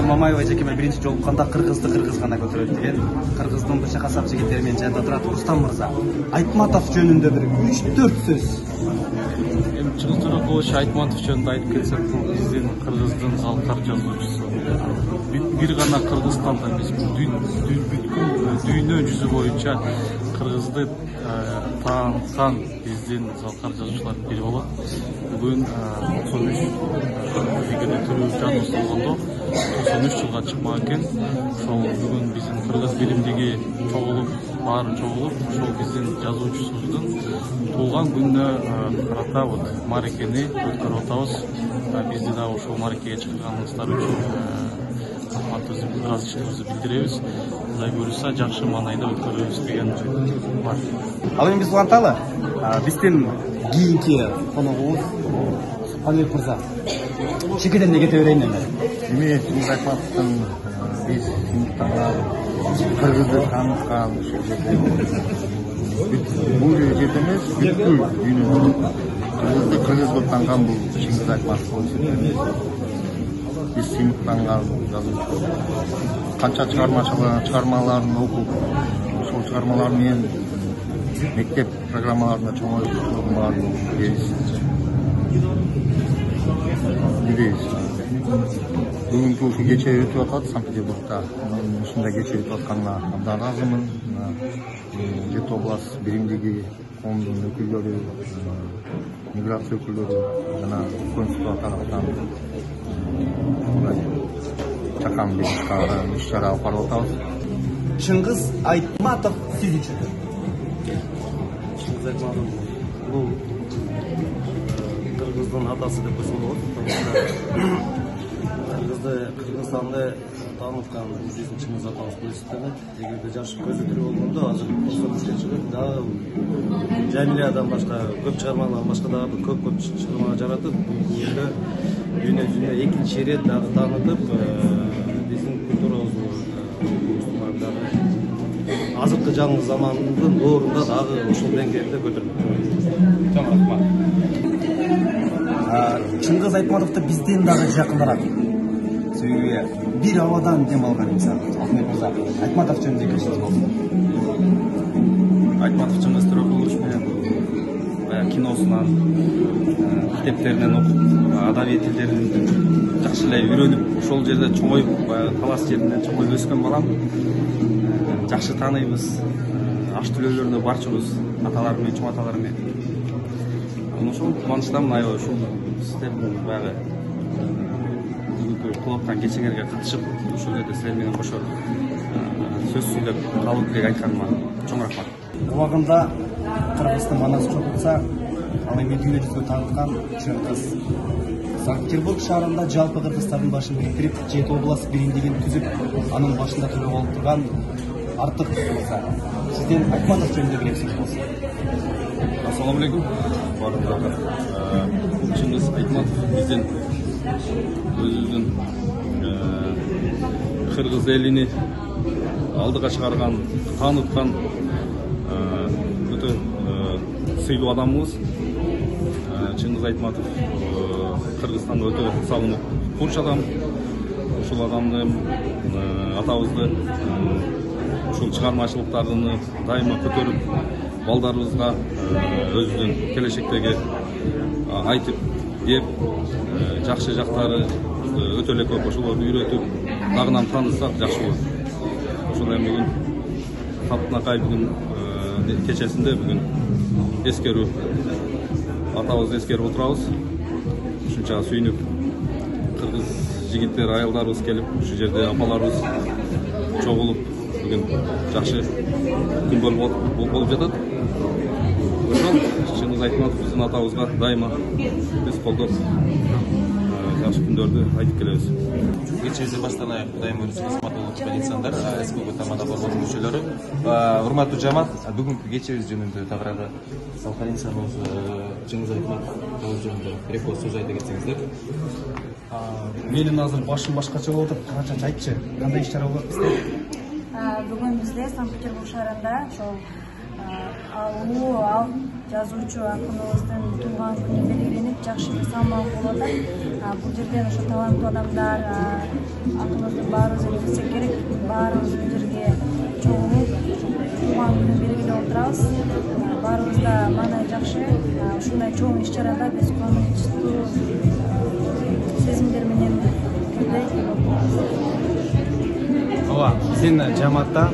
Мамаева жекеме биринчи жолукканда кыргызды кыргыз гана көтөрөт деген кыргыздын башка касап жигиттери менен жанында турат Рустам мырза. Айтматов жөнүндө бир 3-4 сөз. Эми чыгыстыраак Айтматов жөнүндө айтып кетсек, бул биздин кыргыздын залкар жазуучусу. Бир гана Кыргызстанда эмес, дүйнө жүзү боюнча кыргызды тааныткан биздин залкар жазуучулардын бири болот. Бүгүн 93 эгерде тирүү жан болгондо 93 жылга чыкмак экен. Ошол бүгүн биздин кыргыз биримдиги чогулуп, баары чогулуп, ошол биздин жазуучусубуздун туулган күнүнө карата мааракени өткөрүп атабыз. Бизди да ошол мааракеге чакырганыңыздар үчүн ыраазычылыгыбызды билдиребиз. Кудай буюрса жакшы маанайда өткөрөбүз деген ой бар. Ал эми биз уланталы. Биздин кийинки коногубуз Сапарбек мырза. Чекеден де кете берейин эми. Эми Чингиз Айтматовдун биз Синдиктагы кыргызды тааныткан ошол жерде бул жерде эмес, бүткүл дүйнөдө кыргызды кыргыз кылып таанган бул Чингиз Айтматов болуп эсептелет. Биз сыймыктанган жазуучу. Канча чыгармаларын окуп, ошол чыгармалар менен мектеп программаларында чоңоюп баарын билебиз. Бүгүнкү ушу кече өтүп атат Санкт-Петербургда. Мен ушундай кече өтүп атканына абдан ыраазымын. Жети область биримдиги коомдун өкүлдөрү, миграция өкүлдөрү жана консулдук тараптан чакан иш-чара алып барып атабыз. Чингиз Айтматов сиз үчүн. Чингиз Айтматов бул кыргыздын атасы деп койсо болот. Кыргызстанды тааныткан биздин Чингиз атабыз болуп эсептелет. Эгерде жаш көзү тирүү болгондо азыр 93 жылы дагы Жамилядан башка көп чыгармалар башка дагы көп чыгарма жаратып, бүгүнкү дүйнө жүзүндө экинчи ирет дагы таанытып, биздин культурабызды азыркы жаңы замандын доорунда дагы ошол деңгээлде көтөрүп. Чоң рахмат. Чингиз Айтматовду бизден дагы жакыныраак сөйлөбөйө. Бир абадан дем алган инсан. Ахмет мырза, Айтматов жөнүндө кешиңиз болсун. Айтматов Чингиз Төрөкулович менен киносунан, китептеринен окуп, адабий тилдерин жакшы эле үйрөнүп, ошол жерде чоңоюп, талас жеринде чоңоюп өскөн балам. Жакшы тааныйбыз. Аш түлөөлөрүндө барчыбыз, аталар менен, чоң аталар менен. Ошол кубанычтамын, аябай ушул сиздердин баягы бүгүнкү кылып аткан кечеңерге катышып, ушул жерде силер менен кошо сөз сүйлөп калуу керек айтканыма чоң рахмат. Убагында Кыргыздын манасы чогулса, ал эми дүйнө жүзүнө тааныткан Чингиз Санкт-Петербург шаарында жалпы кыргыздардын башын бириктирип, 7 область биримдигин түзүп, анын башында төлөп алып турган Артык мырза. Сизден Айтматов жөнүндө билесиз болсун. Ассаламу алейкум. Чингиз Айтматов биздин өзүбүздүн кыргыз элини алдыга чыгарган, тааныткан өтө сыйлуу адамыбыз. Чингиз Айтматов Кыргызстанда өтө салынып курч адам. Ушул адамды атабызды ушул чыгармачылыктарын дайыма көтөрүп, балдарыбызга өзүнүн келечектеги айтып деп жакшы жактары өтө эле көп, ошолорду үйрөтүп дагынан таанысак жакшы болот. Ошол эми бүгүн Таптынакай бүгүн кечесинде бүгүн эскерүү атабызды эскерип отурабыз. Ушунча сүйүнүп кыргыз жигиттер, аялдарыбыз келип, ушу жерде апаларыбыз чогулуп бүгүн жакшы күн болуп жатат. Ошол Чыңгыз Айтматов биздин атабызга дайыма биз колдоп жакшы күндөрдү айтып келебиз. Кечебизден баштан аяк Кудайым өрүсү кызматылык инсандар, СКБ Тамада борборунун мүчөлөрү, урматтуу жамаат, бүгүнкү кечебиз жөнүндө тагыраагы салкар инсаныбыз Чыңгыз Айтматов жөнүндө бир сөз айта кетсеңиздер. Менин азыр башым башкача болуп атат. Качан айтчы, кандай иш-чара болот бизде? Бүгүн бизде Санкт-Петербург шаарында ошол улуу жазуучу акыныбыздын туулган күнү белгиленип, жакшы бир салмак болуп атат. Бул жерден ошо таланттуу адамдар, акыныбыздын баарыбыз эле билсек керек, баарыбыз бул жерге чогулуп туулган күнүн белгилеп отурабыз. Баарыбыз да маанай жакшы. Ушундай чоң иш-чарада биз кубанычтуу сезимдер менен Ооба, биздин жамаатта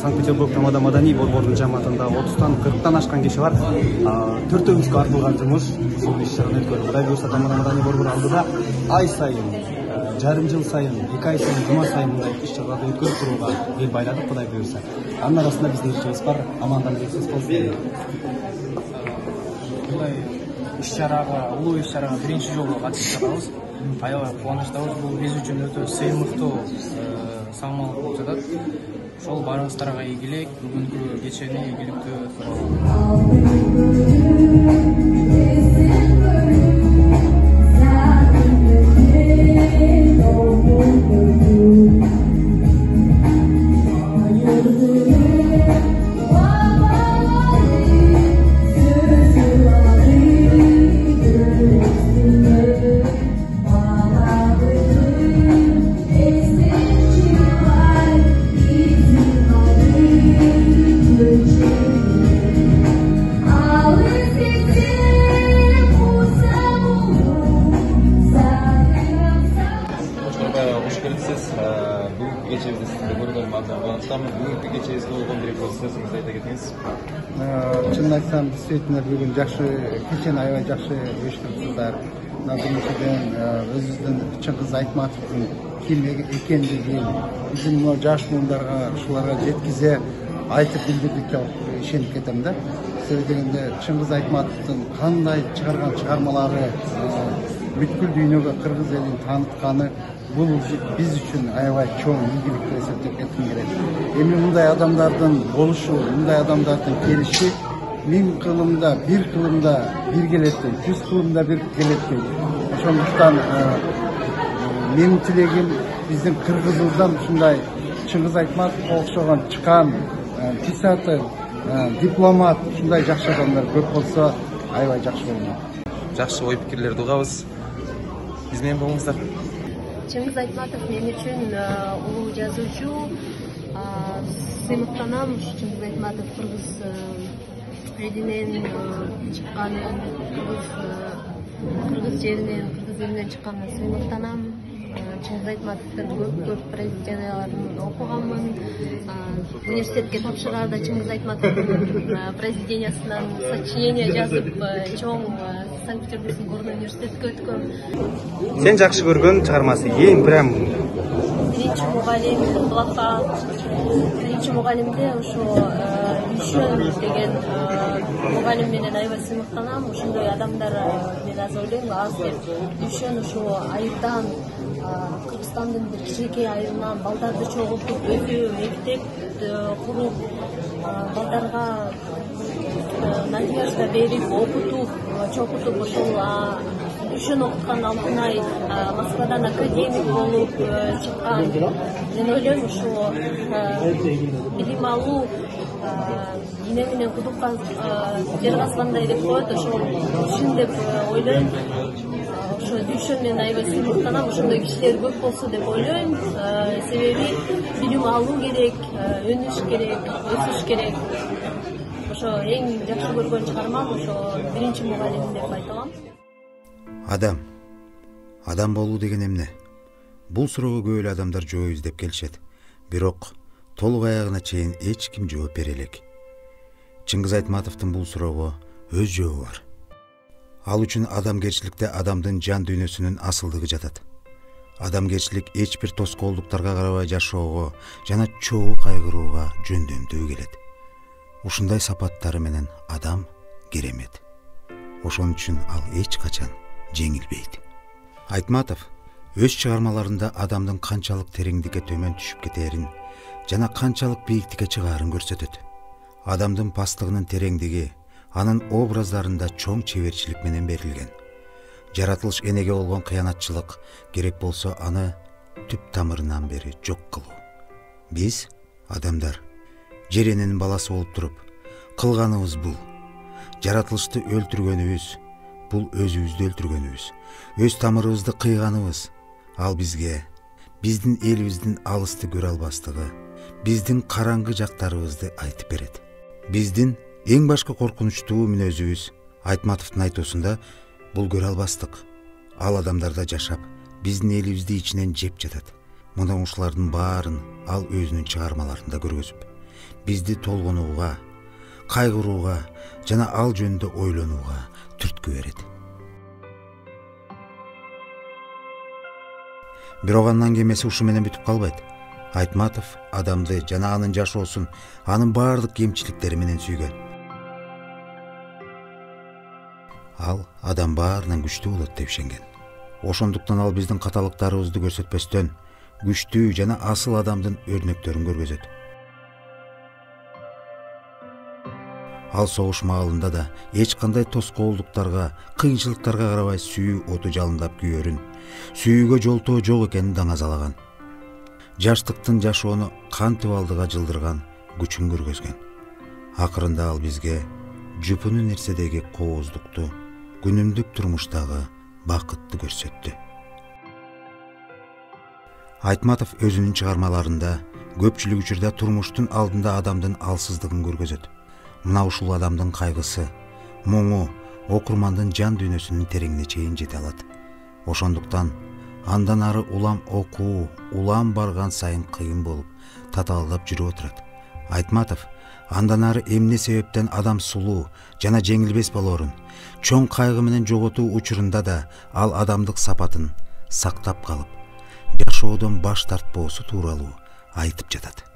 Санкт-Петербург Тамада маданий борборунун жамаатында 30-тан 40-тан ашкан киши бар. Төртөөбүзгө артылган жумуш ушул иш-чараны өткөрүү. Кудай буюрса Тамада маданий борбору алдыда ай сайын, жарым жыл сайын, 2 ай сайын, жума сайын мындай иш-чараларды өткөрүп турууга эл байладык, Кудай буюрса. Анын арасында биздин ишчибиз бар, Амандан Алексис болсун. Мындай иш-чарага, улуу иш-чарага биринчи жолу катышып жатабыз. Аябай кубанычтабыз. Бул биз үчүн өтө сыймыктуу салмак болуп жатат. Ошол баарыбыздарга ийгилик, бүгүнкү кечени ийгиликтүү Чын айтсам, действительно бүгүн жакшы кечен аябай жакшы уюштурдуңуздар. Биринчиден өзүбүздүн Чыңгыз Айтматовдун ким экендигин биздин мына жаш муундарга ушуларга жеткизе айтып билдирдикке ишенип кетем да. Себеби дегенде Чыңгыз Айтматовдун кандай чыгарган чыгармалары бүткүл дүйнөгө кыргыз элин таанытканы бул биз үчүн аябай чоң ийгилик деп эсептеп кетким келет. Эми мындай адамдардын болушу, мындай адамдардын келиши 1000 кылымда, 1 кылымда бир келет, 100 кылымда бир келет. Ошондуктан менин тилегим биздин кыргызыбыздан ушундай Чыңгыз Айтматовго окшогон чыкан писатель, дипломат, ушундай жакшы адамдар көп болсо аябай жакшы болот. Жакшы ой пикирлерди угабыз. Биз менен болуңуздар. Чыңгыз Айтматов мен үчүн улуу жазуучу. Сыймыктанам. Чыңгыз Айтматов кыргыз элинен чыккан, кыргыз жеринен чыккан сыймыктанам. Чыңгыз Айтматовдун көп произведенияларын окуганмын. Университетке тапшыраарда Чыңгыз Айтматовдун произведениясынан сочинение жазып, чоң Санкт-Петербургдун горный университетке өткөм. Сен жакшы көргөн чыгармасы эң прям Биринчи мугалим Блаха. Биринчи мугалимде ошо Үйшөн деген мугалим менен аябай сыймыктанам. Ошондой адамдар мен азыр ойлойм, аз деп. Үйшөн ошо айылдан, Кыргызстандын бир кичинекей айылынан балдарды чогултуп, өзү мектеп куруп, балдарга надежда берип, окутуп, чокутуп, ошол Үйшөн окуткан Алтынай Москвадан академик болуп чыккан. Мен ойлойм, ошо билим алуу ине менен кудукка жер казгандай деп коет, ошол үчүн деп ойлойм. Ошо Үйшөн менен аябай сыймыктанам. Ошондой кишилер көп болсо деп ойлойм. Себеби билим алуу керек, өнүш керек, өсүш керек. Ошо эң жакшы көргөн чыгармам ошо биринчи мугалим деп айта алам. Адам болуу деген эмне? Бул суроого көп эле адамдар жооп издеп келишет. Бирок толук аягына чейин эч ким жооп бере элек. Чыңгыз Айтматовдун бул суроого өз жообу бар. Ал үчүн адамгерчиликте адамдын жан дүйнөсүнүн асылдыгы жатат. Адамгерчилик эч бир тоскоолдуктарга карабай жашоого жана чогуу кайгырууга жөндөмдүү келет. Ушундай сапаттары менен адам керемет. Ошон үчүн ал эч качан жеңилбейт. Айтматов өз чыгармаларында адамдын канчалык тереңдикке төмөн түшүп кетээрин жана канчалык бийиктикке чыгаарын көрсөтөт. Адамдын пасттыгынын тереңдиги анын образдарында чоң чеберчилик менен берилген. Жаратылыш энеге болгон кыянатчылык керек болсо аны түп тамырынан бери жок кылуу. Биз адамдар жер эненин баласы болуп туруп кылганыбыз бул. Жаратылышты өлтүргөнүбүз бул өзүбүздү өлтүргөнүбүз. Өз тамырыбызды кыйганыбыз ал бизге биздин элибиздин алысты көрө албастыгы, биздин караңгы жактарыбызды айтып берет. Биздин эң башкы коркунучтуу мүнөзүбүз Айтматовдун айтуусунда бул көрө албастык. Ал адамдарда жашап, биздин элибизди ичинен жеп жатат. Мына ушулардын баарын ал өзүнүн чыгармаларында көргөзүп, бизди толгонууга, кайгырууга жана ал жөнүндө ойлонууга түрткү берет. Бирок андан кемеси ушу менен бүтүп калбайт. Айтматов адамды жана анын жашоосун анын баардык кемчиликтери менен сүйгөн. Ал адам баарынан күчтүү болот деп ишенген. Ошондуктан ал биздин каталыктарыбызды көрсөтпөстөн күчтүү жана асыл адамдын өрнөктөрүн көргөзөт. Ал согуш маалында да эч кандай тоскоолдуктарга, кыйынчылыктарга карабай сүйүү оту жалындап күйөрүн, сүйүүгө жолтоо жок экенин даңазалаган. Жаштыктын жашоону кантип алдыга жылдырган күчүн көргөзгөн. Акырында ал бизге жупуну нерседеги кооздукту, күнүмдүк турмуштагы бакытты көрсөттү. Айтматов өзүнүн чыгармаларында көпчүлүк учурда турмуштун алдында адамдын алсыздыгын көргөзөт. Мына ушул адамдын кайгысы, муңу окурмандын жан дүйнөсүнүн тереңине чейин жете алат. Ошондуктан андан ары улам окуу, улам барган сайын кыйын болуп, татаалдап жүрүп отурат. Айтматов андан ары эмне себептен адам сулуу жана жеңилбес болоорун, чоң кайгы менен жоготуу учурунда да ал адамдык сапатын сактап калып, жашоодон баш тартпоосу тууралуу айтып жатат.